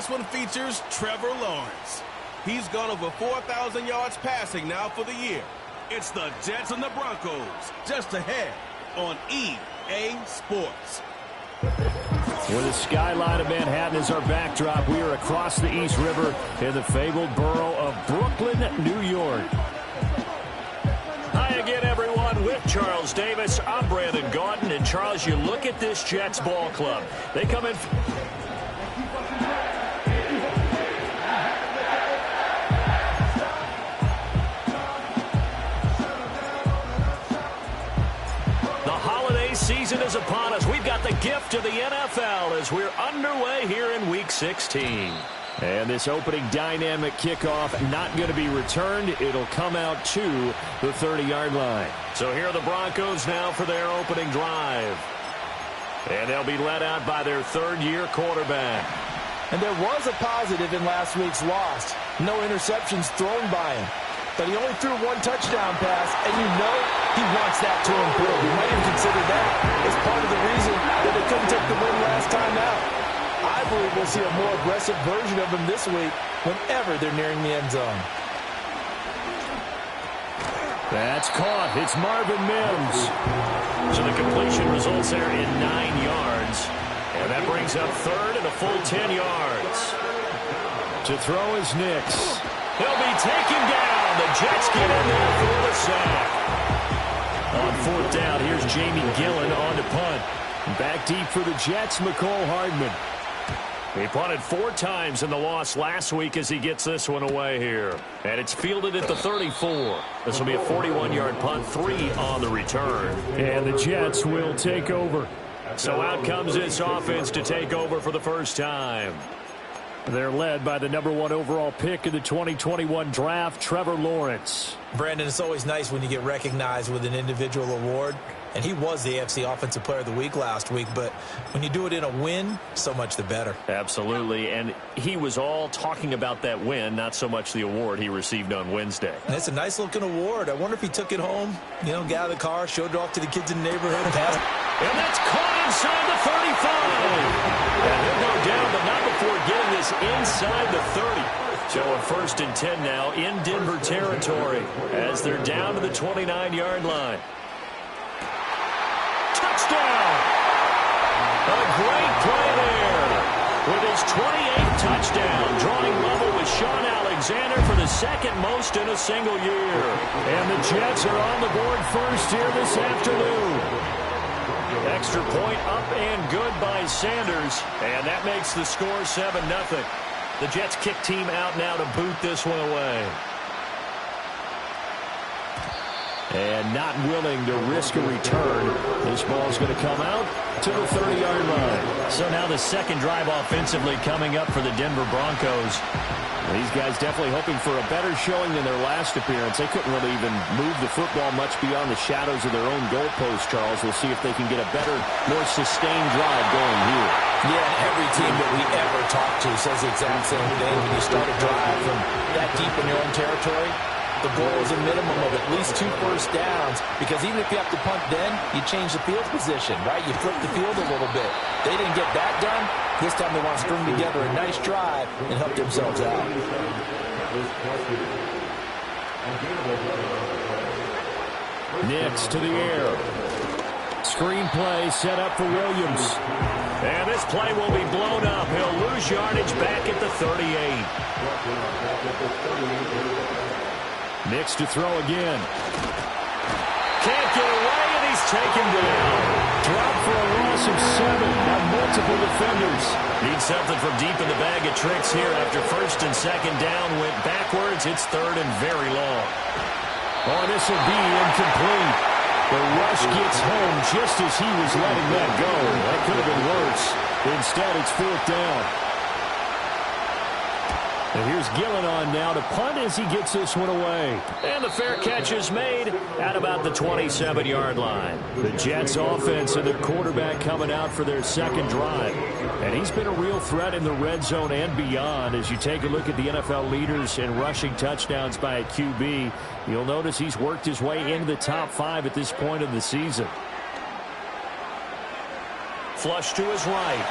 This one features Trevor Lawrence. He's gone over 4,000 yards passing now for the year. It's the Jets and the Broncos, just ahead on EA Sports. With the skyline of Manhattan as our backdrop, we are across the East River in the fabled borough of Brooklyn, New York. Hi again, everyone. With Charles Davis, I'm Brandon Gaudin. And Charles, you look at this Jets ball club. They come in. Season is upon us. We've got the gift of the NFL as we're underway here in Week 16. And this opening dynamic kickoff not going to be returned. It'll come out to the 30-yard line. So here are the Broncos now for their opening drive. And they'll be led out by their third-year quarterback. And there was a positive in last week's loss. No interceptions thrown by him. But he only threw one touchdown pass, and you know he wants that to improve. You might even consider that as part of the reason that they couldn't take the win last time out. I believe we'll see a more aggressive version of him this week whenever they're nearing the end zone. That's caught. It's Marvin Mims. So the completion results there in 9 yards. And that brings up third and a full 10 yards. To throw is Nix. He'll be taken down. The Jets get in there for the sack. On fourth down, here's Jamie Gillen on to punt. Back deep for the Jets, McCole Hardman. He punted 4 times in the loss last week as he gets this one away here. And it's fielded at the 34. This will be a 41-yard punt, 3 on the return. And the Jets will take over. So out comes this offense to take over for the first time. They're led by the #1 overall pick in the 2021 draft, Trevor Lawrence. Brandon, it's always nice when you get recognized with an individual award. And he was the AFC Offensive Player of the Week last week. But when you do it in a win, so much the better. Absolutely. And he was all talking about that win, not so much the award he received on Wednesday. And it's a nice-looking award. I wonder if he took it home, got out of the car, showed it off to the kids in the neighborhood. And that's caught inside the 35. And he'll go down, but not before getting this inside the 30. So a 1st and 10 now in Denver territory as they're down to the 29-yard line. Touchdown! A great play there. With his 28th touchdown, drawing level with Sean Alexander for the second most in a single year. And the Jets are on the board first here this afternoon. Extra point up and good by Sanders. And that makes the score 7-0. The Jets kick team out now to boot this one away. And not willing to risk a return. This ball's going to come out to the 30-yard line. So now the second drive offensively coming up for the Denver Broncos. These guys definitely hoping for a better showing than their last appearance. They couldn't really even move the football much beyond the shadows of their own goalpost, Charles. We'll see if they can get a better, more sustained drive going here. Yeah, and every team that we ever talk to says the exact same thing. When you start a drive from that deep in your own territory, the goal is a minimum of at least 2 first downs, because even if you have to punt then, you change the field position, right? You flip the field a little bit. They didn't get that done. This time they want to string together a nice drive and help themselves out. Nix to the air. Screen play set up for Williams. And this play will be blown up. He'll lose yardage back at the 38. Nix to throw again. Can't get away, and he's taken down. Dropped for a loss of 7 by multiple defenders. Needs something from deep in the bag of tricks here after 1st and 2nd down. Went backwards. It's 3rd and very long. Oh, this will be incomplete. The rush gets home just as he was letting that go. That could have been worse. Instead, it's 4th down. And here's Gillen on now to punt as he gets this one away. And the fair catch is made at about the 27-yard line. The Jets offense and their quarterback coming out for their second drive. And he's been a real threat in the red zone and beyond. As you take a look at the NFL leaders in rushing touchdowns by a QB, you'll notice he's worked his way into the top 5 at this point of the season. Flush to his right.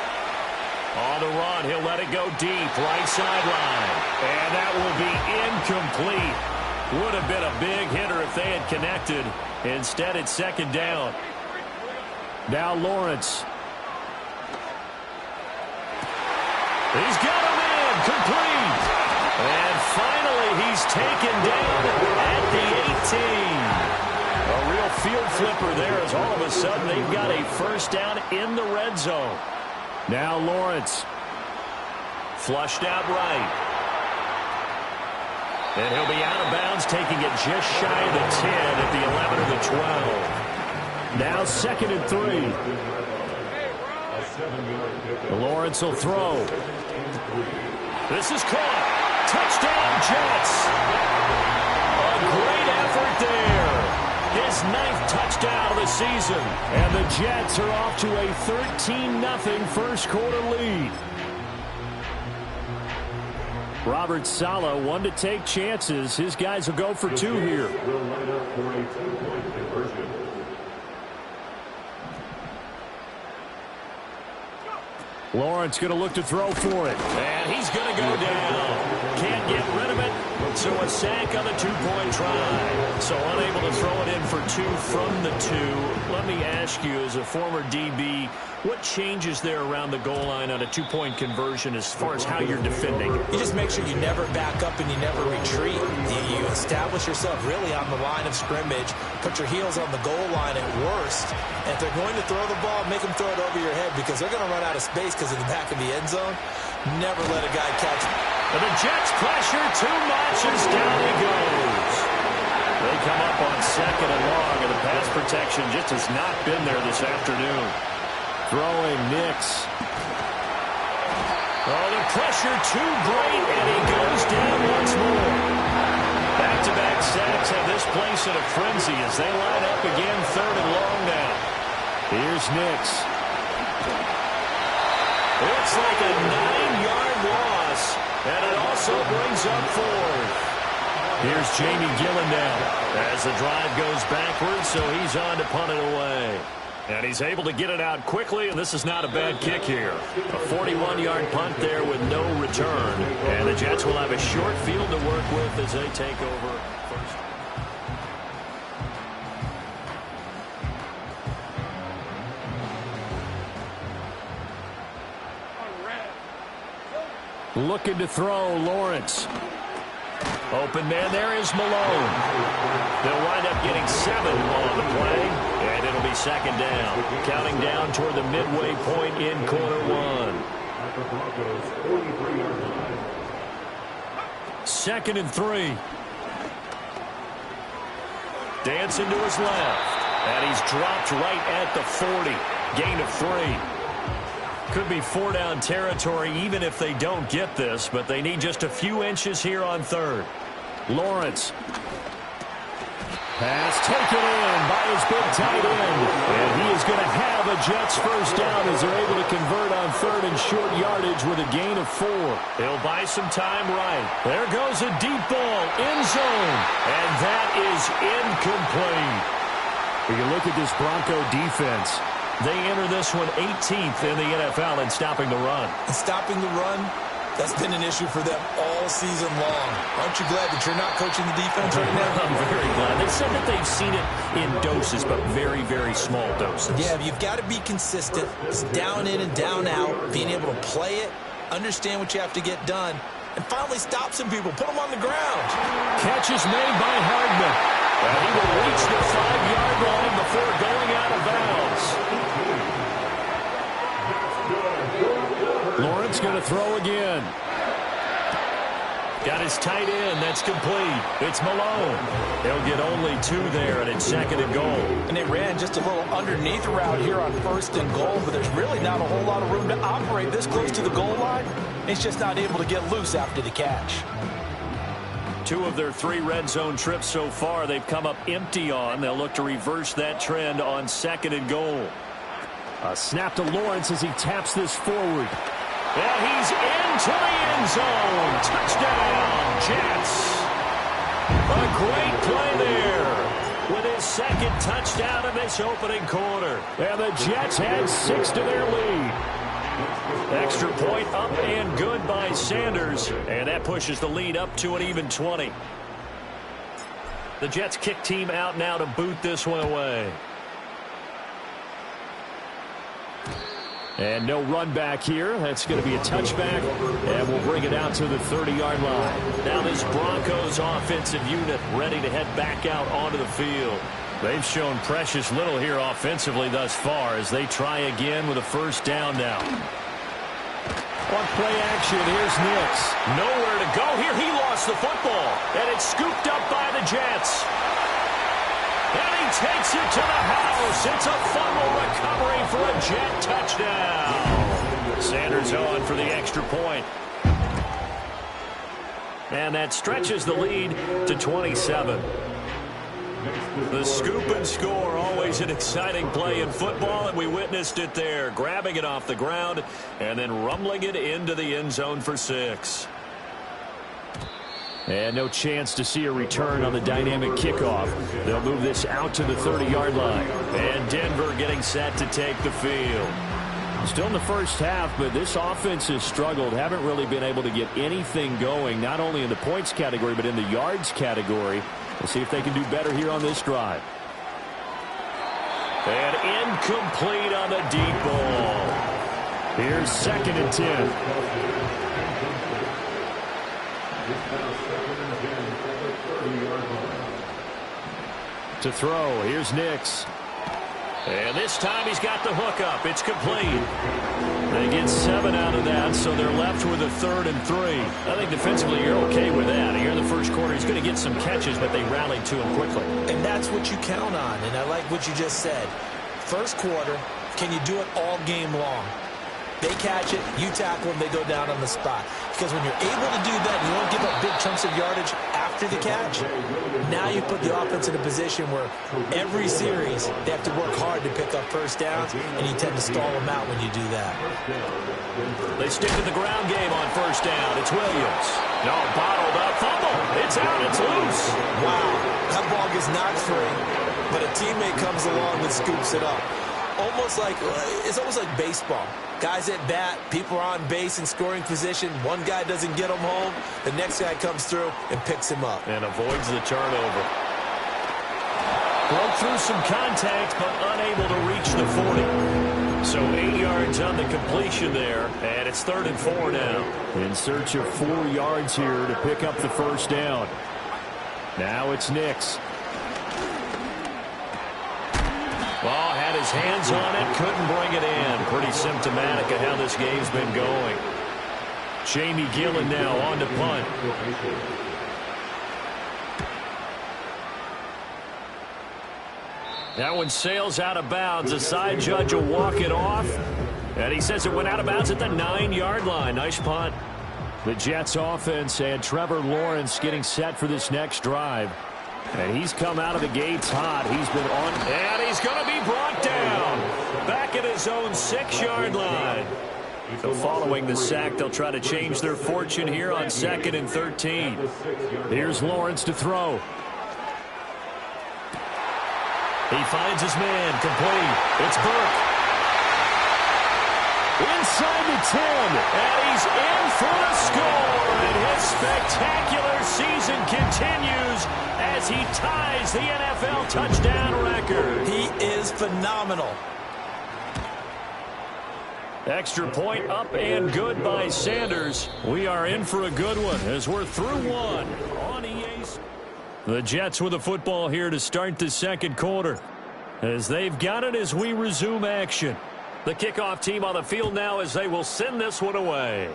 On the run, he'll let it go deep, right sideline. And that will be incomplete. Would have been a big hitter if they had connected. Instead, it's second down. Now Lawrence. He's got him in, complete. And finally, he's taken down at the 18. A real field flipper there as all of a sudden they've got a first down in the red zone. Now Lawrence. Flushed out right. And he'll be out of bounds, taking it just shy of the 10 at the 11 or the 12. Now 2nd and 3. Lawrence will throw. This is caught. Touchdown, Jets. A great effort there. His 9th touchdown of the season. And the Jets are off to a 13-0 first quarter lead. Robert Saleh, one to take chances. His guys will go for 2 here. Lawrence going to look to throw for it. And he's going to go down. Can't get rid of it. So a sack on the 2-point try. So unable to throw it in for 2 from the 2. Let me ask you, as a former DB, what changes there around the goal line on a 2-point conversion as far as how you're defending? You just make sure you never back up and you never retreat. You establish yourself really on the line of scrimmage, put your heels on the goal line at worst. And if they're going to throw the ball, make them throw it over your head because they're going to run out of space because of the back of the end zone. Never let a guy catch it. And the Jets pressure too much as down he goes. They come up on 2nd and long, and the pass protection just has not been there this afternoon. Throwing Nix. Oh, the pressure too great, and he goes down once more. Back-to-back sacks have this place in a frenzy as they line up again 3rd and long now. Here's Nix. It's like a 9-yard loss, and it also brings up 4th. Here's Jamie Gillen now as the drive goes backwards, so he's on to punt it away. And he's able to get it out quickly, and this is not a bad kick here. A 41-yard punt there with no return. And the Jets will have a short field to work with as they take over first. Looking to throw, Lawrence. Open man there is Malone. They'll wind up getting 7 on the play, and it'll be 2nd down. Counting down toward the midway point in quarter 1. 2nd and 3. Dancing to his left, and he's dropped right at the 40. Gain of 3. Could be 4-down territory even if they don't get this, but they need just a few inches here on 3rd. Lawrence. Pass taken in by his big tight end. And he is going to have a Jets first down as they're able to convert on 3rd and short yardage with a gain of 4. He'll buy some time right. There goes a deep ball, end zone. And that is incomplete. When you look at this Bronco defense, they enter this one 18th in the NFL in stopping the run. And stopping the run, that's been an issue for them all season long. Aren't you glad that you're not coaching the defense right now? I'm very glad. They said that they've seen it in doses, but very, very small doses. Yeah, you've got to be consistent. It's down in and down out, being able to play it, understand what you have to get done, and finally stop some people, put them on the ground. Catch is made by Hardman. And he will reach the 5-yard line before going out of bounds. Lawrence going to throw again. Got his tight end. That's complete. It's Malone. They'll get only 2 there, and it's 2nd and goal. And they ran just a little underneath route here on 1st and goal, but there's really not a whole lot of room to operate this close to the goal line. He's just not able to get loose after the catch. 2 of their 3 red zone trips so far they've come up empty on. They'll look to reverse that trend on 2nd and goal. A snap to Lawrence as he taps this forward. And he's into the end zone. Touchdown, Jets. A great play there with his 2nd touchdown in this opening quarter. And the Jets add 6 to their lead. Extra point up and good by Sanders. And that pushes the lead up to an even 20. The Jets kick team out now to boot this one away. And no run back here. That's going to be a touchback. And we'll bring it out to the 30-yard line. Now this Broncos offensive unit ready to head back out onto the field. They've shown precious little here offensively thus far as they try again with a first down now. On play action, here's Nix. Nowhere to go here. He lost the football. And it's scooped up by the Jets. And he takes it to the house. It's a fumble recovery for a Jet touchdown. Sanders on for the extra point. And that stretches the lead to 27. The scoop and score, always an exciting play in football, and we witnessed it there, grabbing it off the ground and then rumbling it into the end zone for 6. And no chance to see a return on the dynamic kickoff. They'll move this out to the 30-yard line. And Denver getting set to take the field. Still in the first half, but this offense has struggled. Haven't really been able to get anything going, not only in the points category, but in the yards category. We'll see if they can do better here on this drive. And incomplete on the deep ball. Here's 2nd and 10. To throw, here's Nix. And this time he's got the hook up. It's complete. They get 7 out of that, so they're left with a 3rd and 3. I think defensively you're okay with that. Here in the first quarter, he's going to get some catches, but they rallied to him quickly. And that's what you count on, and I like what you just said. First quarter, can you do it all game long? They catch it, you tackle them, they go down on the spot. Because when you're able to do that, you don't give up big chunks of yardage after the catch. Now you put the offense in a position where every series they have to work hard to pick up first downs, and you tend to stall them out when you do that. They stick to the ground game on first down. It's Williams. No, bottled up. Fumble. It's out. It's loose. Wow. That ball gets knocked free, but a teammate comes along and scoops it up. It's almost like baseball. Guys at bat, people are on base in scoring position. One guy doesn't get him home. The next guy comes through and picks him up. And avoids the turnover. Broke through some contact, but unable to reach the 40. So 8 yards on the completion there, and it's 3rd and 4 now. In search of 4 yards here to pick up the first down. Now it's Nix. Well, had his hands on it, couldn't bring it in. Pretty symptomatic of how this game's been going. Jamie Gillen now on to punt. That one sails out of bounds. The side judge will walk it off. And he says it went out of bounds at the 9-yard line. Nice punt. The Jets offense and Trevor Lawrence getting set for this next drive. And he's come out of the gates hot. He's been on, and he's going to be brought down. Back at his own 6-yard line. So following the sack, they'll try to change their fortune here on 2nd and 13. Here's Lawrence to throw. He finds his man, complete. It's Burke. Inside the 10, and he's in for the score. And his spectacular season continues as he ties the NFL touchdown record. He is phenomenal. Extra point up and good by Sanders. We are in for a good one as we're through one on EA. The Jets with the football here to start the second quarter. As they've got it as we resume action. The kickoff team on the field now as they will send this one away.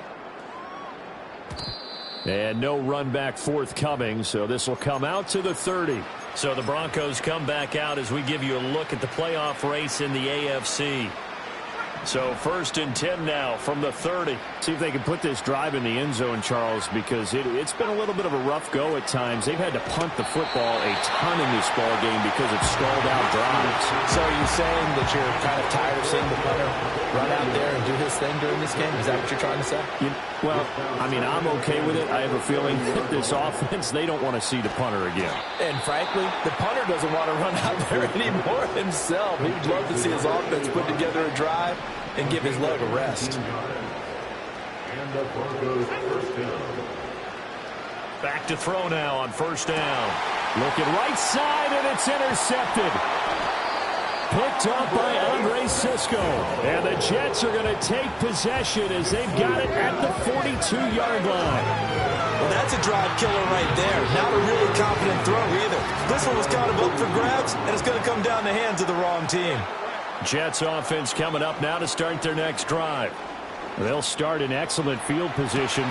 And no run back forthcoming, so this will come out to the 30. So the Broncos come back out as we give you a look at the playoff race in the AFC. So 1st and 10 now from the 30. See if they can put this drive in the end zone, Charles, because it's been a little bit of a rough go at times. They've had to punt the football a ton in this ball game because of stalled out drives. So are you saying that you're kind of tired of seeing the punter run out there and do his thing during this game? Is that what you're trying to say? Well, I mean, I'm okay with it. I have a feeling that this offense, they don't want to see the punter again. And frankly, the punter doesn't want to run out there anymore himself. He'd love to see his offense put together a drive and give his leg a rest. And the Broncos first down. Back to throw now on first down. Looking right side, and it's intercepted. Picked up by Andre Sisco. And the Jets are going to take possession as they've got it at the 42-yard line. Well, that's a drive killer right there. Not a really confident throw either. This one was kind of up for grabs, and it's going to come down the hands of the wrong team. Jets offense coming up now to start their next drive. They'll start in excellent field position.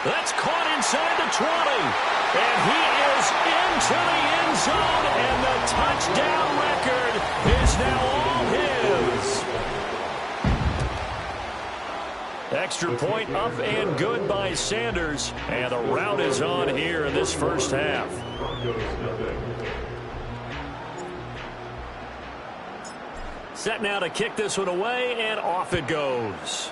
That's caught inside the 20. And he is into the end zone. And the touchdown record is now all his. Extra point up and good by Sanders. And the route is on here in this first half. Set now to kick this one away, and off it goes.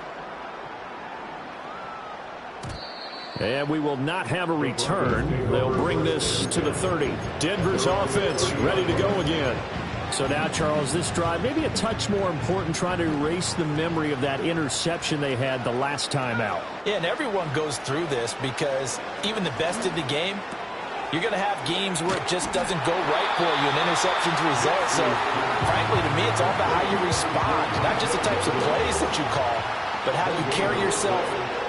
And we will not have a return. They'll bring this to the 30. Denver's offense ready to go again. So now, Charles, this drive maybe a touch more important, trying to erase the memory of that interception they had the last time out. Yeah, and everyone goes through this because even the best in the game, you're going to have games where it just doesn't go right for you and interceptions result. So, frankly, to me, it's all about how you respond, not just the types of plays that you call, but how you carry yourself,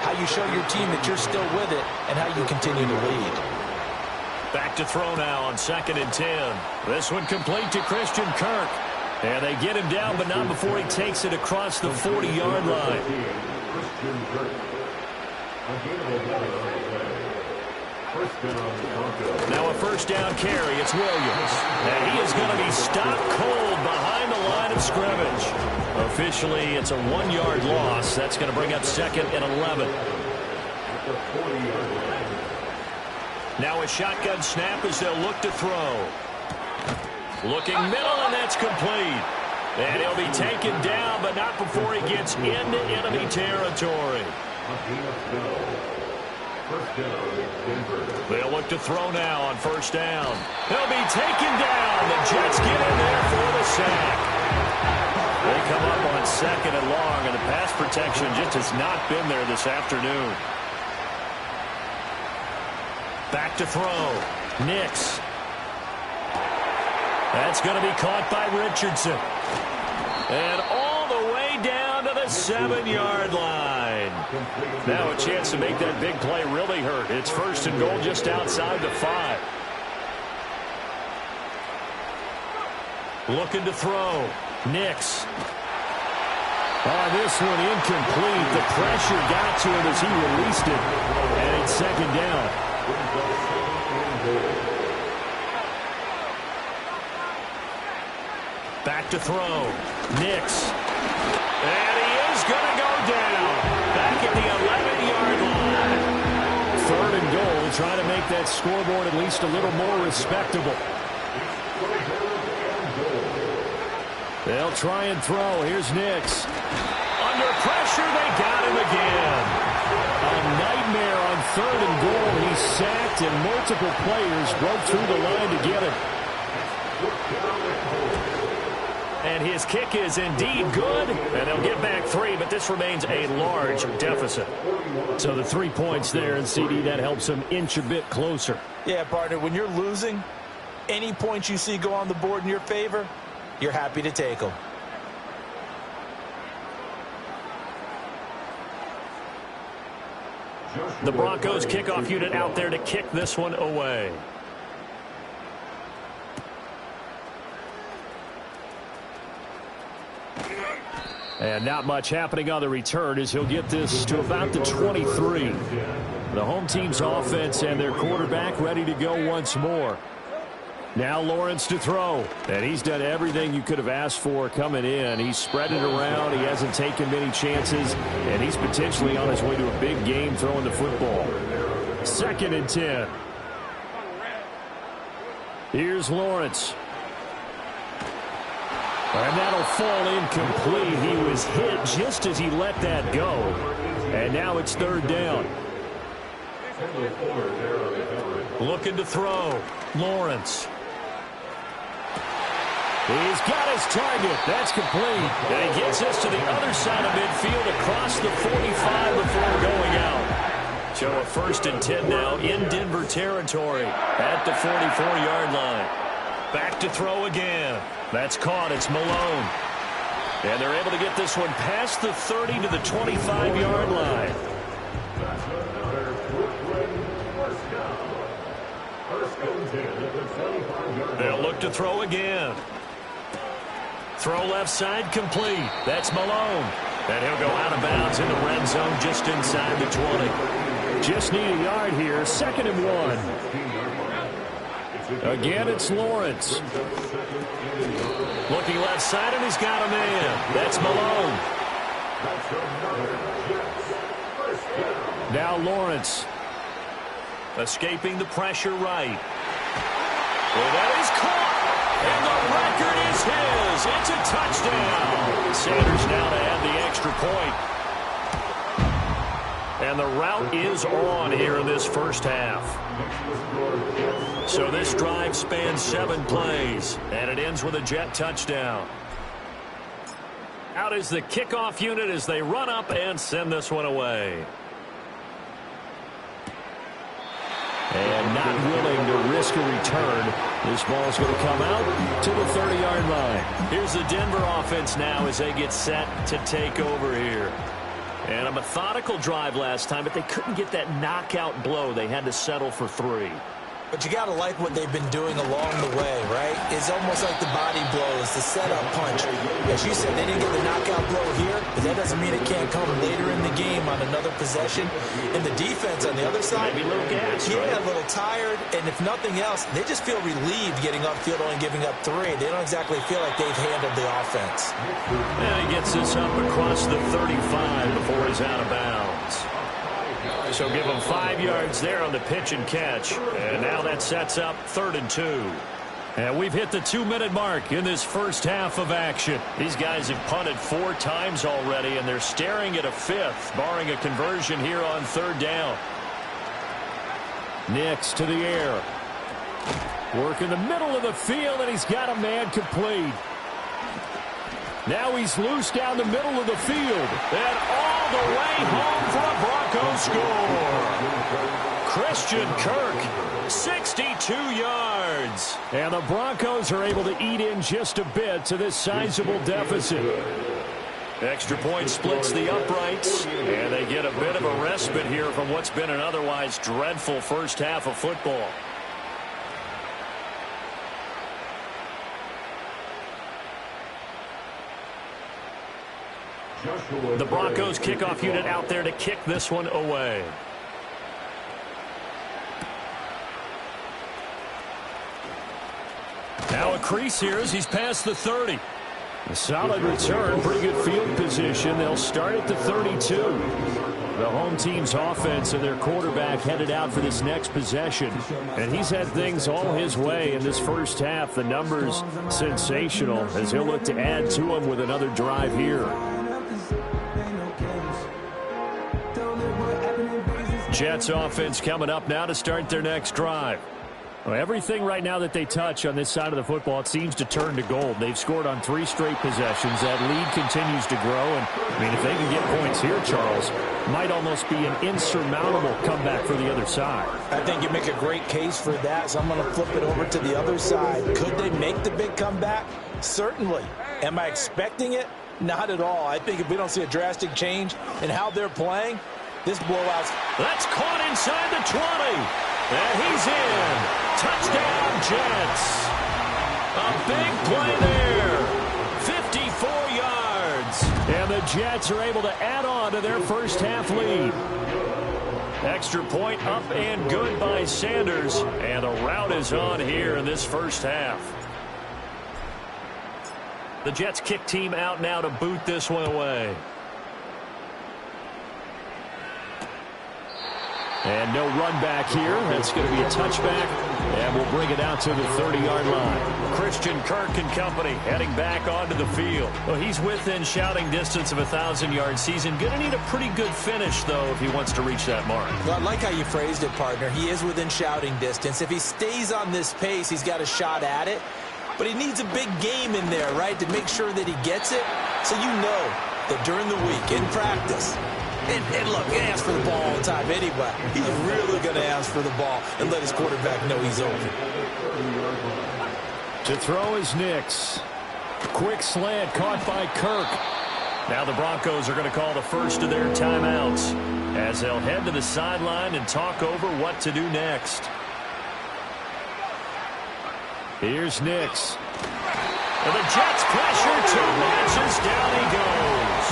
how you show your team that you're still with it, and how you continue to lead. Back to throw now on 2nd and 10. This one complete to Christian Kirk. And they get him down, but not before he takes it across the 40-yard line. Now a first down carry. It's Williams. And he is going to be stopped cold behind the line of scrimmage. Officially, it's a 1-yard loss. That's going to bring up 2nd and 11. Now a shotgun snap as they'll look to throw. Looking middle, and that's complete. And he'll be taken down, but not before he gets into enemy territory. They'll look to throw now on first down. He'll be taken down. The Jets get in there for the sack. They come up on 2nd and long, and the pass protection just has not been there this afternoon. Back to throw. Nix. That's going to be caught by Richardson. And all the way down to the 7-yard line. Now a chance to make that big play really hurt. It's 1st and goal just outside the 5. Looking to throw. Nix. On this one, incomplete. The pressure got to him as he released it. And it's 2nd down. Back to throw. Nix. And he is going to go down. Back at the 11-yard line. 3rd and goal, trying to make that scoreboard at least a little more respectable. They'll try and throw. Here's Nix. Under pressure, they got him again. A nightmare on 3rd and goal. He's sacked, and multiple players broke through the line to get him. And his kick is indeed good, and they'll get back 3, but this remains a large deficit. So the 3 points there, and CD, that helps them inch a bit closer. Yeah, partner, when you're losing, any points you see go on the board in your favor, you're happy to take them. The Broncos kickoff unit out there to kick this one away. And not much happening on the return as he'll get this to about the 23. The home team's offense and their quarterback ready to go once more. Now Lawrence to throw. And he's done everything you could have asked for coming in. He's spread it around. He hasn't taken many chances. And he's potentially on his way to a big game throwing the football. 2nd and 10. Here's Lawrence. And that'll fall incomplete. He was hit just as he let that go. And now it's 3rd down. Looking to throw. Lawrence. He's got his target. That's complete. And he gets us to the other side of midfield across the 45 before going out. So a 1st and 10 now in Denver territory at the 44-yard line. Back to throw again. That's caught. It's Malone. And they're able to get this one past the 30 to the 25-yard line. They'll look to throw again. Throw left side complete. That's Malone. And he'll go out of bounds in the red zone just inside the 20. Just need a yard here. 2nd and 1. Again, it's Lawrence. Looking left side, and he's got a man. That's Malone. Now Lawrence. Escaping the pressure right. And that is caught. And the record is his. It's a touchdown. Sanders now to add the extra point. And the route is on here in this first half. So this drive spans 7 plays, and it ends with a Jet touchdown. Out is the kickoff unit as they run up and send this one away. And not willing to risk a return. This ball's going to come out to the 30-yard line. Here's the Denver offense now as they get set to take over here. And a methodical drive last time, but they couldn't get that knockout blow. They had to settle for 3. But you got to like what they've been doing along the way, right? It's almost like the body blows, the setup punch. As you said, they didn't get the knockout blow here, but that doesn't mean it can't come later in the game on another possession. And the defense on the other side, maybe a little gas, yeah, right? A little tired. And if nothing else, they just feel relieved getting upfield, only giving up 3. They don't exactly feel like they've handled the offense. And he gets this up across the 35 before he's out of bounds. So give him 5 yards there on the pitch and catch. And now that sets up 3rd and 2. And we've hit the 2-minute mark in this first half of action. These guys have punted 4 times already, and they're staring at a 5th, barring a conversion here on 3rd down. Nix to the air. Work in the middle of the field, and he's got a man complete. Now he's loose down the middle of the field. And all the way home for a Broncos score. Christian Kirk, 62 yards. And the Broncos are able to eat in just a bit to this sizable deficit. Extra point splits the uprights, and they get a bit of a respite here from what's been an otherwise dreadful first half of football. The Broncos kickoff unit out there to kick this one away. Now a crease here as he's past the 30. A solid return, pretty good field position. They'll start at the 32. The home team's offense and their quarterback headed out for this next possession. And he's had things all his way in this first half. The numbers sensational as he'll look to add to them with another drive here. Jets offense coming up now to start their next drive. Well, everything right now that they touch on this side of the football, it seems to turn to gold. They've scored on 3 straight possessions. That lead continues to grow. And, I mean, if they can get points here, Charles, might almost be an insurmountable comeback for the other side. I think you make a great case for that, so I'm going to flip it over to the other side. Could they make the big comeback? Certainly. Am I expecting it? Not at all. I think if we don't see a drastic change in how they're playing, this blowout's... That's caught inside the 20. And he's in. Touchdown, Jets. A big play there. 54 yards. And the Jets are able to add on to their first half lead. Extra point up and good by Sanders. And the route is on here in this first half. The Jets kick team out now to boot this one away. And no run back here. That's going to be a touchback. And we'll bring it out to the 30-yard line. Christian Kirk and company heading back onto the field. Well, he's within shouting distance of a 1,000-yard season. Going to need a pretty good finish, though, if he wants to reach that mark. Well, I like how you phrased it, partner. He is within shouting distance. If he stays on this pace, he's got a shot at it. but he needs a big game in there, right, to make sure that he gets it. So you know that during the week, in practice, and look, he asks for the ball all the time anyway. He's really going to ask for the ball and let his quarterback know he's open. To throw is Nix. Quick slant caught by Kirk. Now the Broncos are going to call the first of their timeouts as they'll head to the sideline and talk over what to do next. Here's Nix. And the Jets pressure too much as down he goes.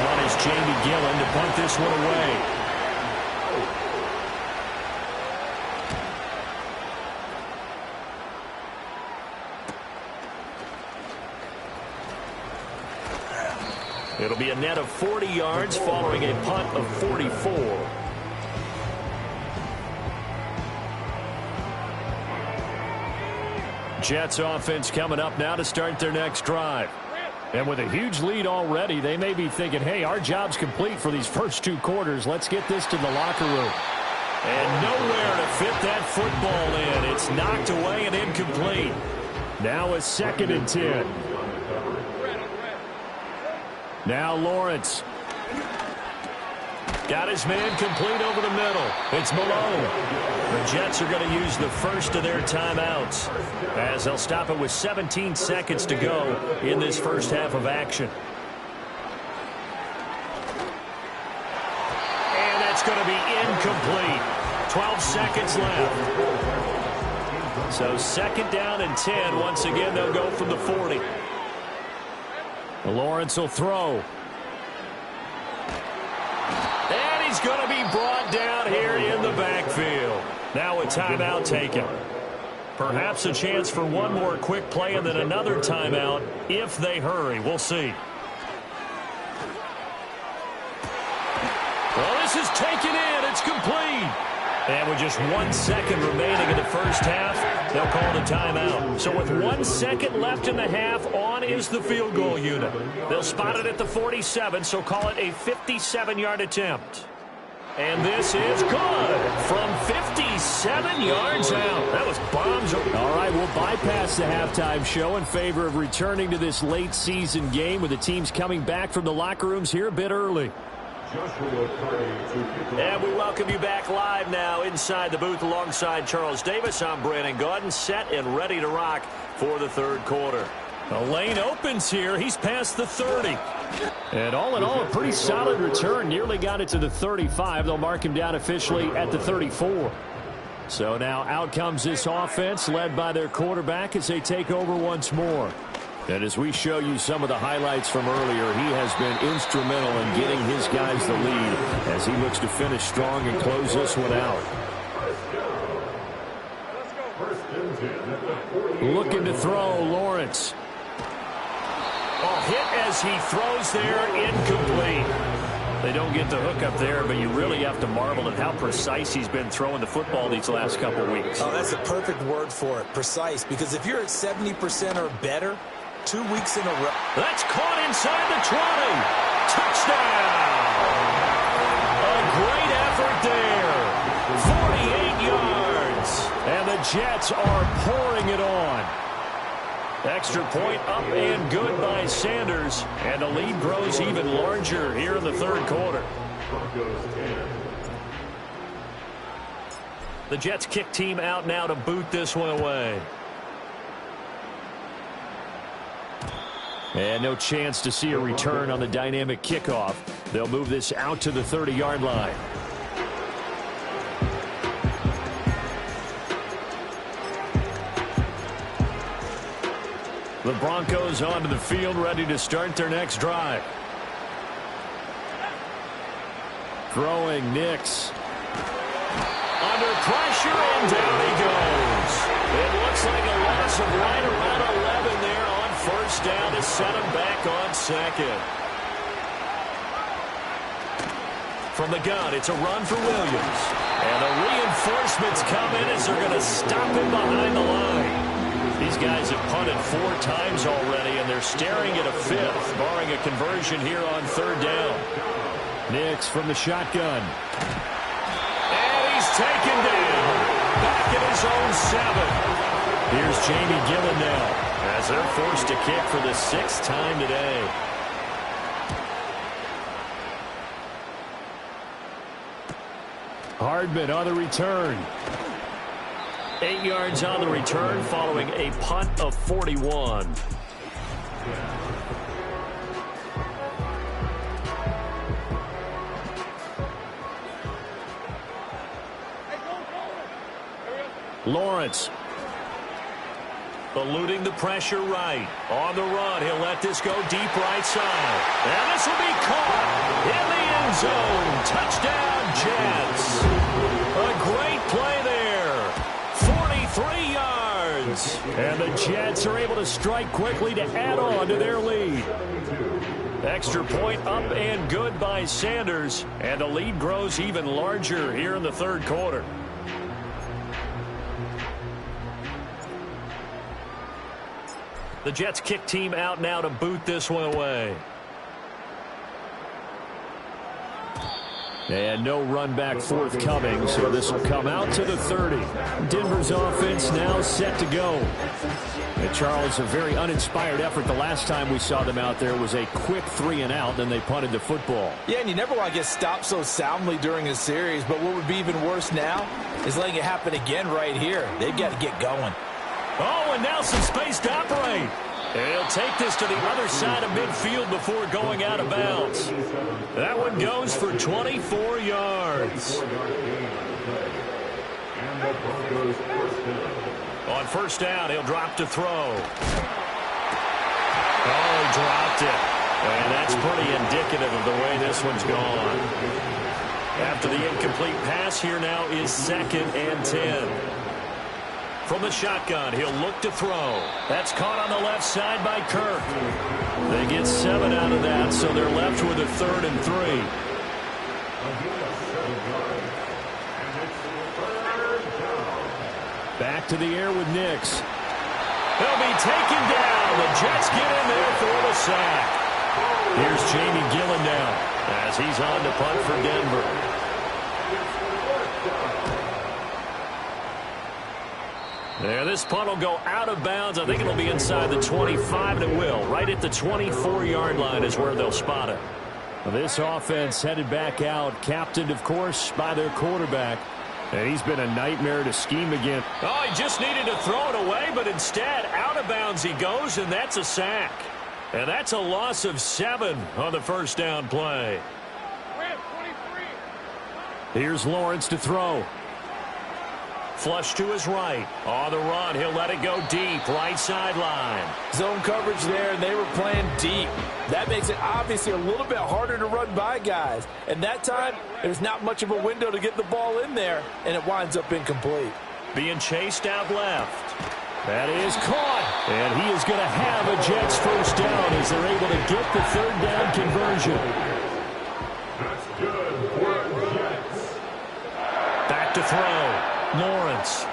On is Jamie Gillen to punt this one away. It'll be a net of 40 yards following a punt of 44. Jets offense coming up now to start their next drive. And with a huge lead already, they may be thinking, hey, our job's complete for these first 2 quarters. Let's get this to the locker room. And nowhere to fit that football in. It's knocked away and incomplete. Now a 2nd and 10. Now Lawrence. Got his man complete over the middle. It's Malone. The Jets are going to use the first of their timeouts as they'll stop it with 17 seconds to go in this first half of action. And that's going to be incomplete. 12 seconds left. So 2nd down and 10. Once again, they'll go from the 40. Lawrence will throw. And he's going to be brought down here in the backfield. Now a timeout taken. Perhaps a chance for one more quick play and then another timeout if they hurry. We'll see. Well, this is taken in. It's complete. And with just 1 second remaining in the first half, they'll call the timeout. So with 1 second left in the half, on is the field goal unit. They'll spot it at the 47, so call it a 57-yard attempt. And this is good from 57 yards out. That was bombs. All right, we'll bypass the halftime show in favor of returning to this late season game with the teams coming back from the locker rooms here a bit early. And we welcome you back live now inside the booth alongside Charles Davis. I'm Brandon Gaudin, set and ready to rock for the third quarter. The lane opens here. He's past the 30. And all in all, a pretty solid return. Nearly got it to the 35. They'll mark him down officially at the 34. So now out comes this offense led by their quarterback as they take over once more. And as we show you some of the highlights from earlier, he has been instrumental in getting his guys the lead as he looks to finish strong and close this one out. Looking to throw, Lawrence. Hit as he throws there, incomplete. They don't get the hook up there, but you really have to marvel at how precise he's been throwing the football these last couple weeks. Oh, that's a perfect word for it, precise, because if you're at 70% or better, 2 weeks in a row. That's caught inside the 20. Touchdown! A great effort there. 48 yards. And the Jets are pouring it on. Extra point up and good by Sanders. And the lead grows even larger here in the third quarter. The Jets kick team out now to boot this one away. And no chance to see a return on the dynamic kickoff. They'll move this out to the 30-yard line. The Broncos onto the field, ready to start their next drive. Throwing Nix. Under pressure, and down he goes. It looks like a loss of right around 11 there on first down to set him back on second. From the gun, it's a run for Williams. And the reinforcements come in as they're going to stop him behind the line. These guys have punted 4 times already, and they're staring at a 5th, barring a conversion here on third down. Nix from the shotgun. And he's taken down. Back at his own 7. Here's Jamie Gillen now, as they're forced to kick for the 6th time today. Hardman on the return. 8 yards on the return following a punt of 41. Lawrence. Eluding the pressure right. On the run, he'll let this go deep right side. And this will be caught in the end zone. Touchdown, Jets. A great play there. 43 yards. And the Jets are able to strike quickly to add on to their lead. Extra point up and good by Sanders. And the lead grows even larger here in the 3rd quarter. The Jets kick team out now to boot this one away. And no run back forthcoming, so this will come out to the 30. Denver's offense now set to go. And Charles, a very uninspired effort. The last time we saw them out there was a quick 3 and out, then they punted the football. Yeah, and you never want to get stopped so soundly during a series, but what would be even worse now is letting it happen again right here. They've got to get going. Oh, and now some space to operate. And he'll take this to the other side of midfield before going out of bounds. That one goes for 24 yards. On 1st down, he'll drop to throw. Oh, he dropped it. And that's pretty indicative of the way this one's gone. After the incomplete pass, here now is 2nd and 10. From the shotgun, he'll look to throw. That's caught on the left side by Kirk. They get 7 out of that, so they're left with a 3rd and 3. Back to the air with Nix. He'll be taken down. The Jets get in there for the sack. Here's Jamie Gillen now, as he's on to punt for Denver. There, this punt will go out of bounds. I think it'll be inside the 25, and it will. Right at the 24-yard line is where they'll spot it. This offense headed back out, captained, of course, by their quarterback. And he's been a nightmare to scheme against. Oh, he just needed to throw it away, but instead, out of bounds he goes, and that's a sack. And that's a loss of 7 on the 1st down play. Here's Lawrence to throw. Flush to his right. On the run, he'll let it go deep. Right sideline. Zone coverage there, and they were playing deep. That makes it obviously a little bit harder to run by guys. And that time, there's not much of a window to get the ball in there, and it winds up incomplete. Being chased out left. That is caught. And he is going to have a Jets 1st down as they're able to get the 3rd down conversion. That's good for the Jets. Back to throw. Lawrence.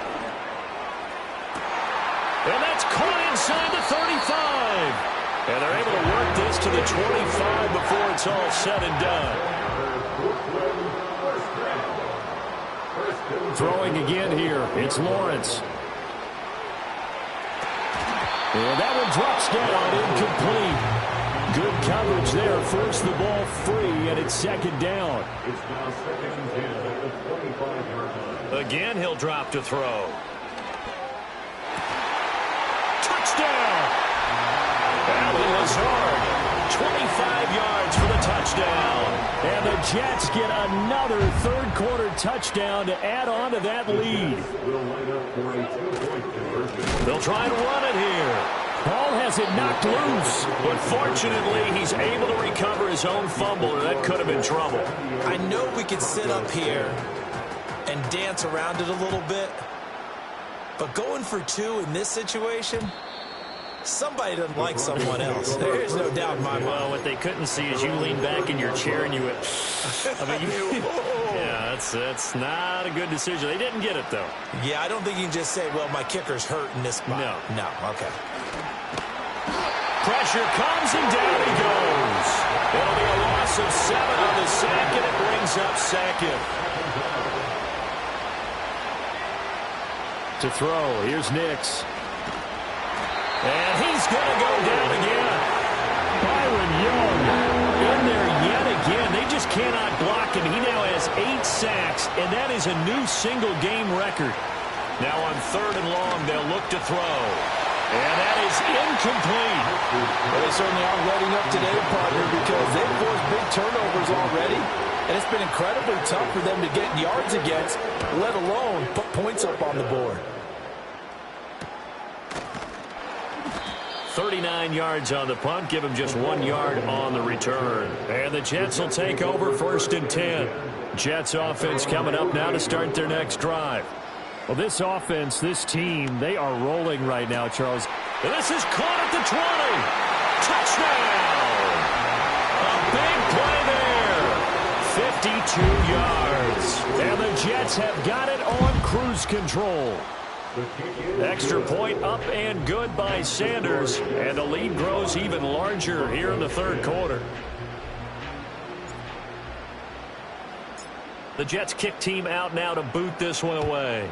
And that's caught inside the 35. And they're able to work this to the 25 before it's all said and done. Throwing again here. It's Lawrence. And that one drops down, incomplete. Good coverage there. Forced the ball free, and it's 2nd down. It's now 2nd and 10 at the 25-yard line. Again, he'll drop to throw. Touchdown! Allen Lazard, 25 yards for the touchdown. And the Jets get another 3rd quarter touchdown to add on to that lead. Will line up for a 2-point conversion. They'll try and run it here. Ball has it knocked loose, but fortunately he's able to recover his own fumble, or that could have been trouble. I know we could sit up here and dance around it a little bit, but going for 2 in this situation, somebody doesn't like someone else. There's no doubt in my mind. Well, what they couldn't see is you lean back in your chair and you went, yeah, that's not a good decision. They didn't get it, though. Yeah, I don't think you can just say, well, my kicker's hurt in this spot. No, okay. Pressure comes, and down he goes. It'll be a loss of 7 on the sack, and it brings up 2nd. To throw, here's Nix. And he's going to go down again. Byron Young in there yet again. They just cannot block him. He now has 8 sacks, and that is a new single-game record. Now on 3rd and long, they'll look to throw. And that is incomplete. Well, they certainly aren't letting up today, partner, because they've forced big turnovers already. And it's been incredibly tough for them to get yards against, let alone put points up on the board. 39 yards on the punt. Give him just 1 yard on the return. And the Jets will take over 1st and 10. Jets offense coming up now to start their next drive. Well, this offense, this team, they are rolling right now, Charles. And this is caught at the 20. Touchdown! A big play there. 52 yards. And the Jets have got it on cruise control. Extra point up and good by Sanders. And the lead grows even larger here in the 3rd quarter. The Jets kick team out now to boot this one away.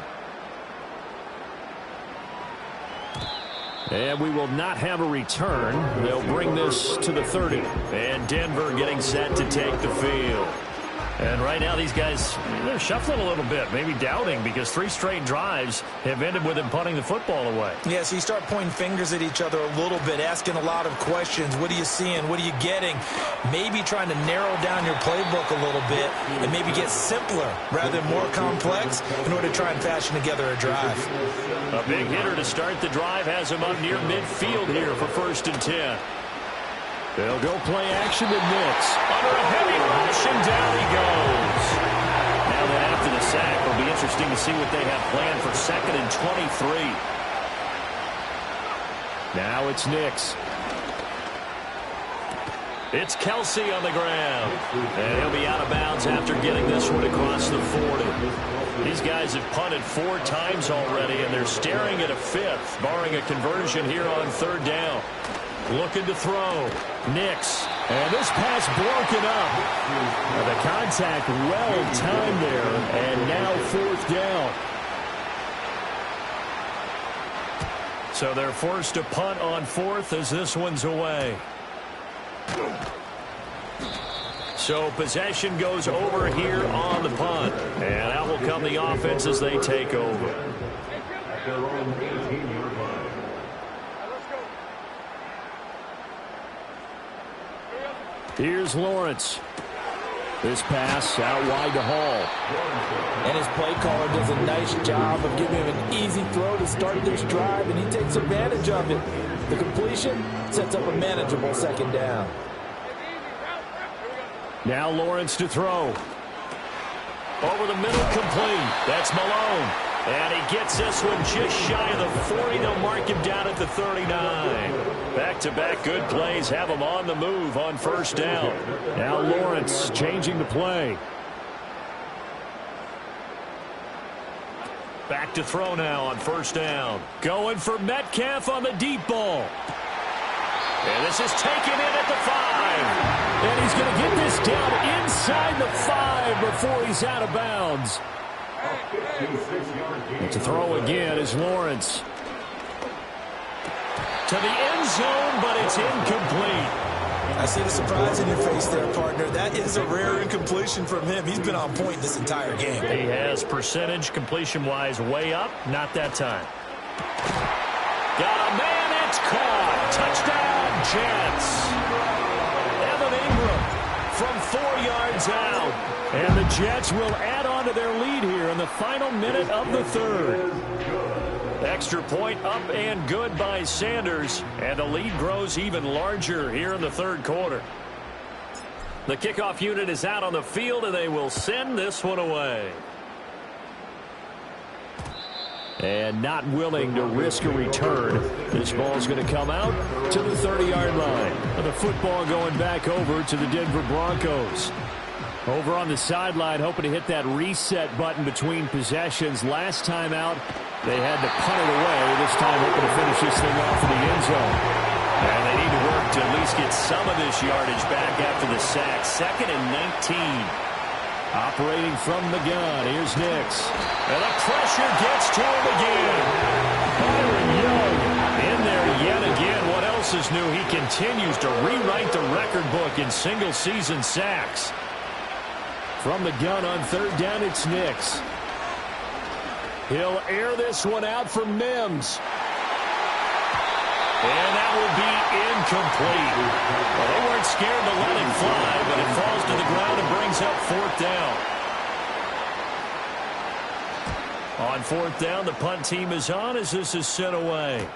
And we will not have a return. They'll bring this to the 30. And Denver getting set to take the field. And right now these guys, they're shuffling a little bit, maybe doubting, because 3 straight drives have ended with them punting the football away. Yeah, so you start pointing fingers at each other a little bit, asking a lot of questions. What are you seeing? What are you getting? Maybe trying to narrow down your playbook a little bit and maybe get simpler rather than more complex in order to try and fashion together a drive. A big hitter to start the drive has him up near midfield here for 1st and 10. They'll go play action to Nix. Under a heavy rush, and down he goes. Now then, after the sack, it'll be interesting to see what they have planned for 2nd and 23. Now it's Nix. It's Kelsey on the ground. And he'll be out of bounds after getting this one across the 40. These guys have punted 4 times already, and they're staring at a 5th, barring a conversion here on 3rd down. Looking to throw. Nix. And this pass broken up. The contact well timed there. And now 4th down. So they're forced to punt on 4th as this one's away. So possession goes over here on the punt. And out will come the offense as they take over. At their own 18-yard line. Here's Lawrence. This pass out wide to Hall. And his play caller does a nice job of giving him an easy throw to start this drive, and he takes advantage of it. The completion sets up a manageable 2nd down. Now Lawrence to throw. Over the middle, complete. That's Malone. And he gets this one just shy of the 40. They'll mark him down at the 39. Back-to-back good plays have him on the move on 1st down. Now Lawrence changing the play. Back to throw now on 1st down. Going for Metcalf on the deep ball. And this is taken in at the 5. And he's going to get this down inside the 5 before he's out of bounds. And to throw again is Lawrence. To the end zone, but it's incomplete. I see the surprise in your face there, partner. That is a rare incompletion from him. He's been on point this entire game. He has percentage completion-wise way up. Not that time. Got a man. It's caught. Touchdown, Jets. Evan Ingram from 4 yards out. And the Jets will add on to their lead here in the final minute of the 3rd. Extra point up and good by Sanders. And the lead grows even larger here in the 3rd quarter. The kickoff unit is out on the field, and they will send this one away. And not willing to risk a return. This ball's going to come out to the 30-yard line. And the football going back over to the Denver Broncos. Over on the sideline, hoping to hit that reset button between possessions. Last time out, they had to punt it away. This time, hoping to finish this thing off in the end zone. And they need to work to at least get some of this yardage back after the sack. 2nd and 19. Operating from the gun, here's Nix. And the pressure gets to him again. Byron Young In there yet again. What else is new? He continues to rewrite the record book in single-season sacks. From the gun on third down, it's Nix. He'll air this one out for Mims. And that will be incomplete. Well, they weren't scared to let it fly, but it falls to the ground and brings up fourth down. On fourth down, the punt team is on as this is sent away.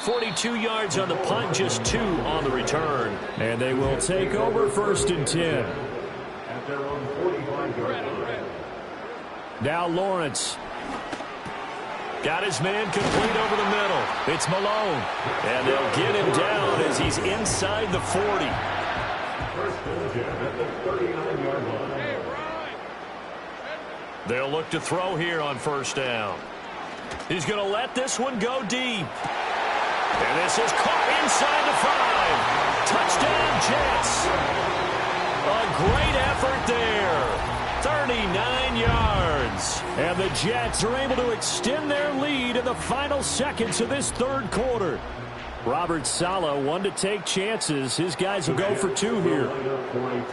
42 yards on the punt, just 2 on the return. And they will take over first and 10. At their own 45-yard line. Now Lawrence. Got his man complete over the middle. It's Malone. And they'll get him down as he's inside the 40. First and 10 at the 39-yard line. They'll look to throw here on first down. He's going to let this one go deep. And this is caught inside the 5. Touchdown, Jets. A great effort there. 39 yards. And the Jets are able to extend their lead in the final seconds of this third quarter. Robert Saleh, one to take chances. His guys will go for 2 here.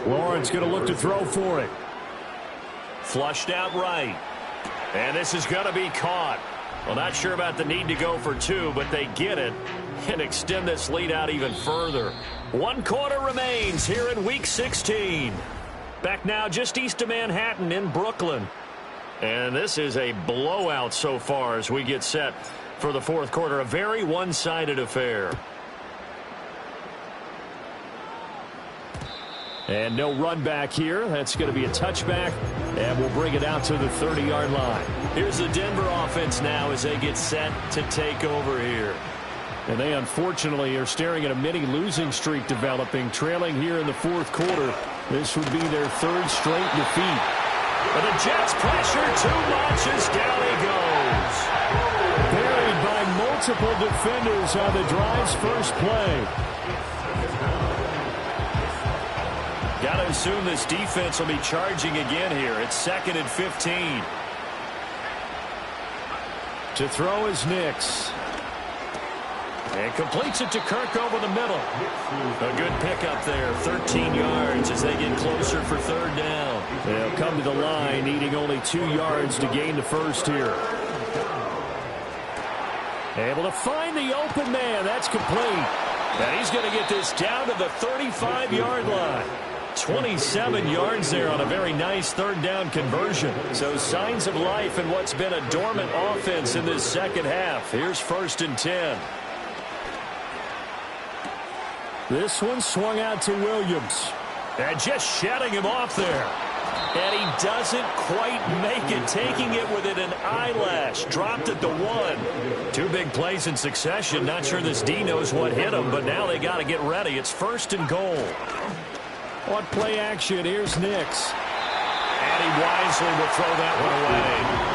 Lawrence going to look to throw for it. Flushed out right. And this is going to be caught. Well, not sure about the need to go for 2, but they get it and extend this lead out even further. 1 quarter remains here in Week 16. Back now just east of Manhattan in Brooklyn. And this is a blowout so far as we get set for the fourth quarter. A very one-sided affair. And no run back here. That's going to be a touchback. And we'll bring it out to the 30-yard line. Here's the Denver offense now as they get set to take over here. And they unfortunately are staring at a mini losing streak developing, trailing here in the fourth quarter. This would be their 3rd straight defeat. But the Jets pressure too much as down he goes. Buried by multiple defenders on the drive's first play. Got to assume this defense will be charging again here. It's 2nd and 15. To throw is Nix. And completes it to Kirk over the middle. A good pickup there. 13 yards as they get closer for 3rd down. They'll come to the line needing only 2 yards to gain the first here. Able to find the open man. That's complete. And he's going to get this down to the 35-yard line. 27 yards there on a very nice 3rd down conversion. So signs of life in what's been a dormant offense in this second half. Here's 1st and 10. This one swung out to Williams. And just shutting him off there. And he doesn't quite make it, taking it within an eyelash. Dropped at the 1. 2 big plays in succession. Not sure this D knows what hit him, but now they got to get ready. It's 1st and goal. On play action, here's Nix. And he wisely will throw that one away.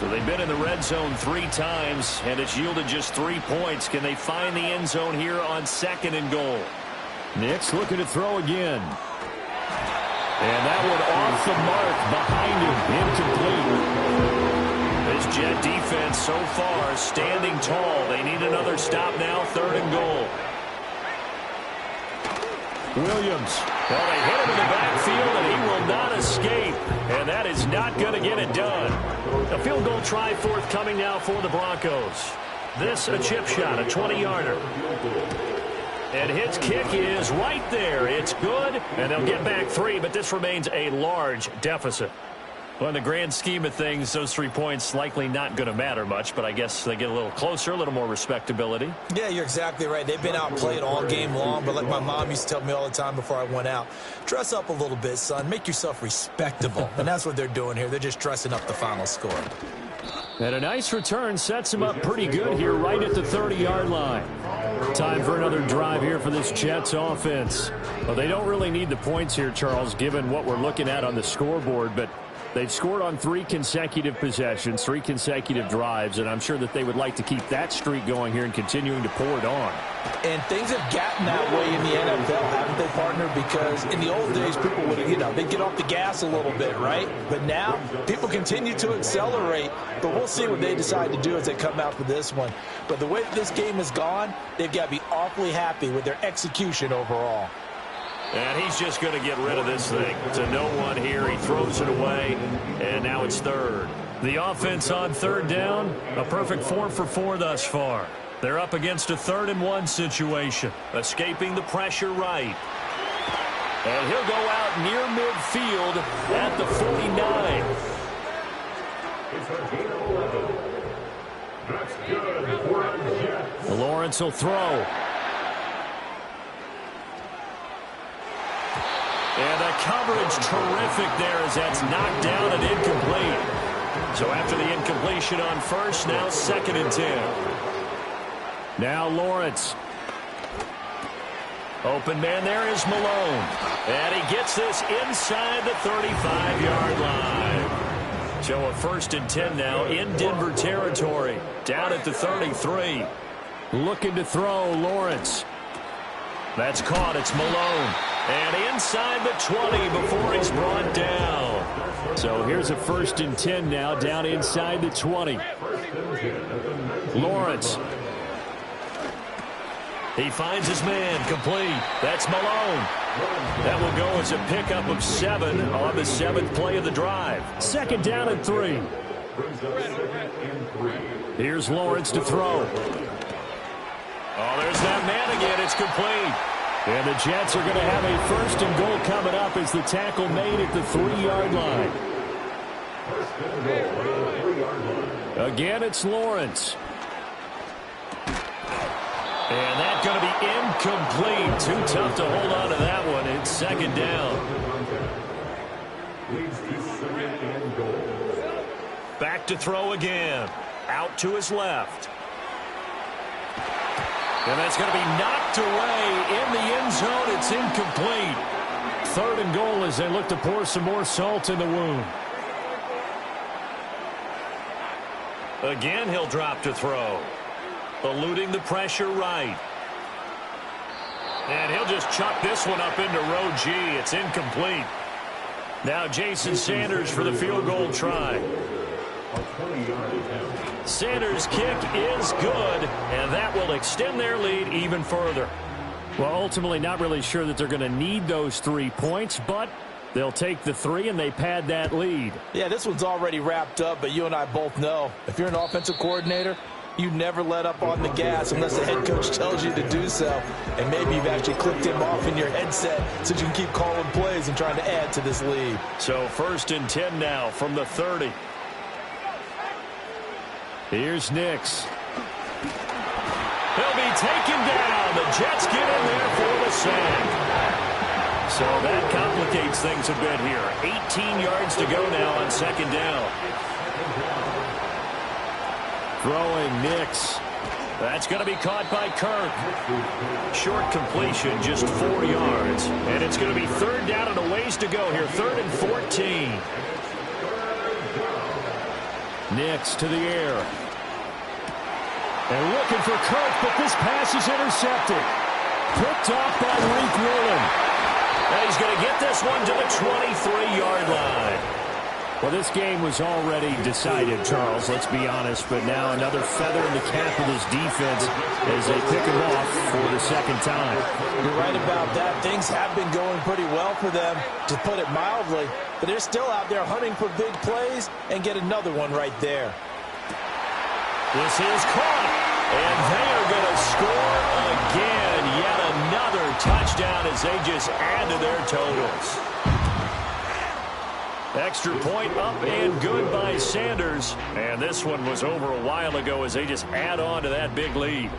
So they've been in the red zone 3 times, and it's yielded just 3 points. Can they find the end zone here on 2nd and goal? Nix looking to throw again. And that one off the mark behind him, incomplete. This Jet defense so far standing tall. They need another stop now, 3rd and goal. Williams. Well, they hit him in the backfield, and he will not escape. And that is not going to get it done. A field goal try forthcoming now for the Broncos. This a chip shot, a 20-yarder. And his kick is right there. It's good, and they'll get back 3, but this remains a large deficit. Well, in the grand scheme of things, those 3 points likely not going to matter much, but I guess they get a little closer, a little more respectability. Yeah, you're exactly right. They've been outplayed all game long, but like my mom used to tell me all the time before I went out, dress up a little bit, son. Make yourself respectable. And that's what they're doing here. They're just dressing up the final score. And a nice return sets him up pretty good here right at the 30-yard line. Time for another drive here for this Jets offense. Well, they don't really need the points here, Charles, given what we're looking at on the scoreboard, but they've scored on 3 consecutive possessions, 3 consecutive drives, and I'm sure that they would like to keep that streak going here and continuing to pour it on. And things have gotten that way in the NFL, haven't they partner? Because in the old days, people would, they'd get off the gas a little bit, right? But now, people continue to accelerate. But we'll see what they decide to do as they come out for this one. But the way that this game has gone, they've got to be awfully happy with their execution overall. And he's just going to get rid of this thing. To no one here. He throws it away, and now it's third. The offense on third down, a perfect 4 for 4 thus far. They're up against a 3rd-and-1 situation. Escaping the pressure right. And he'll go out near midfield at the 49. It's a gain of 11. That's good for the Jets. Lawrence will throw. And the coverage terrific there as that's knocked down and incomplete. So after the incompletion on first, now 2nd and 10. Now Lawrence. Open man there is Malone. And he gets this inside the 35-yard line. So a 1st and 10 now in Denver territory. Down at the 33. Looking to throw, Lawrence. That's caught. It's Malone. And inside the 20 before he's brought down. So here's a 1st and 10 now down inside the 20. Lawrence. He finds his man, complete. That's Malone. That will go as a pickup of 7 on the 7th play of the drive. 2nd down and 3. Here's Lawrence to throw. Oh, there's that man again. It's complete. And the Jets are going to have a 1st and goal coming up as the tackle made at the 3-yard line. Again, it's Lawrence. And that's going to be incomplete. Too tough to hold on to that one. It's 2nd down. Back to throw again. Out to his left. And that's going to be knocked away in the end zone. It's incomplete. 3rd and goal as they look to pour some more salt in the wound. Again, he'll drop to throw. Eluding the pressure right. And he'll just chuck this one up into row G. It's incomplete. Now Jason Sanders for the field goal try. Sanders' kick is good, and that will extend their lead even further. Well, ultimately not really sure that they're going to need those 3 points, but they'll take the 3 and they pad that lead. Yeah, this one's already wrapped up, but you and I both know if you're an offensive coordinator, you never let up on the gas unless the head coach tells you to do so. And maybe you've actually clicked him off in your headset so you can keep calling plays and trying to add to this lead. So 1st and 10 now from the 30. Here's Nix. He'll be taken down. The Jets get in there for the sack. So that complicates things a bit here. 18 yards to go now on 2nd down. Throwing Nix. That's going to be caught by Kirk. Short completion, just 4 yards. And it's going to be 3rd down and a ways to go here. 3rd and 14. Nix to the air. And looking for Kirk, but this pass is intercepted. Picked off by Reek Woolen. And he's going to get this one to the 23-yard line. Well, this game was already decided, Charles, let's be honest. But now another feather in the cap of this defense as they pick him off for the 2nd time. You're right about that. Things have been going pretty well for them, to put it mildly. But they're still out there hunting for big plays and get another one right there. This is caught. And they are going to score again. Yet another touchdown as they just add to their totals. Extra point up and good by Sanders. And this one was over a while ago as they just add on to that big lead.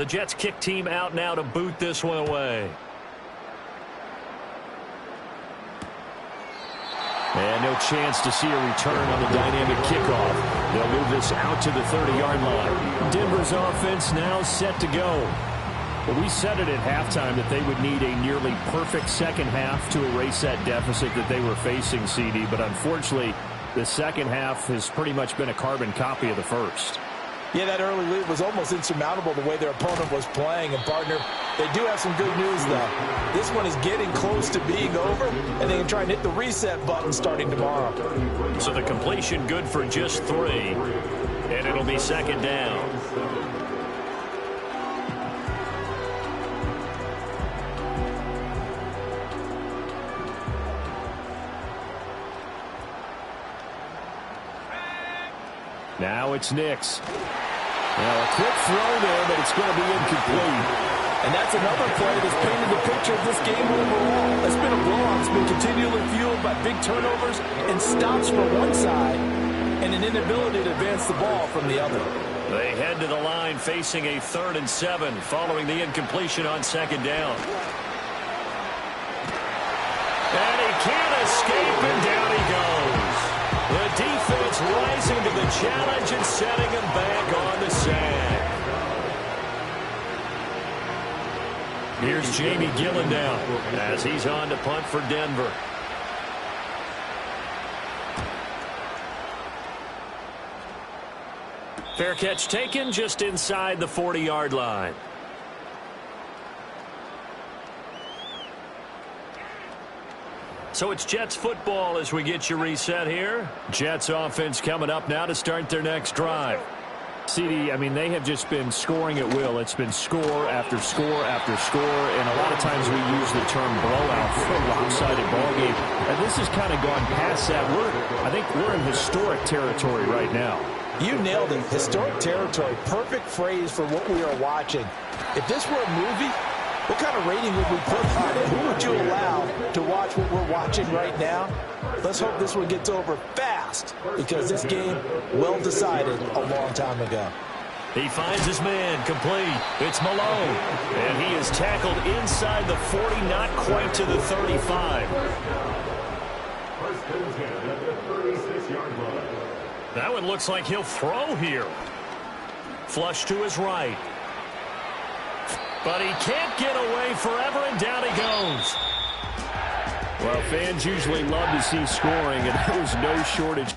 The Jets kick team out now to boot this one away. And no chance to see a return on the dynamic kickoff. They'll move this out to the 30-yard line. Denver's offense now set to go. Well, we said it at halftime that they would need a nearly perfect second half to erase that deficit that they were facing, CD. But unfortunately, the second half has pretty much been a carbon copy of the first. Yeah, that early lead was almost insurmountable the way their opponent was playing. And, partner, they do have some good news, though. This one is getting close to being over, and they can try and hit the reset button starting tomorrow. So the completion good for just 3, and it'll be second down. Now it's Nix. Now a quick throw there, but it's going to be incomplete. And that's another play that's painted the picture of this game overall. It's been a blowout. It's been continually fueled by big turnovers and stops from one side and an inability to advance the ball from the other. They head to the line facing a 3rd and 7 following the incompletion on second down. And he can't escape, and down he goes. The defense rising to the challenge and setting him back on the sack. Here's Jamie Gillen now as he's on to punt for Denver. Fair catch taken just inside the 40-yard line. So it's Jets football as we get you reset here. Jets offense coming up now to start their next drive. CD, I mean, they have just been scoring at will. It's been score after score after score, and a lot of times we use the term blowout for a lopsided ball game. And this has kind of gone past that. I think we're in historic territory right now. You nailed it. Historic territory. Perfect phrase for what we are watching. If this were a movie, what kind of rating would we put on it? Who would you allow to watch what we're watching right now? Let's hope this one gets over fast, because this game, well decided a long time ago. He finds his man complete. It's Malone. And he is tackled inside the 40, not quite to the 35. First and 10 at the 36-yard line. That one looks like he'll throw here. Flush to his right. But he can't get away forever, and down he goes. Well, fans usually love to see scoring, and there was no shortage.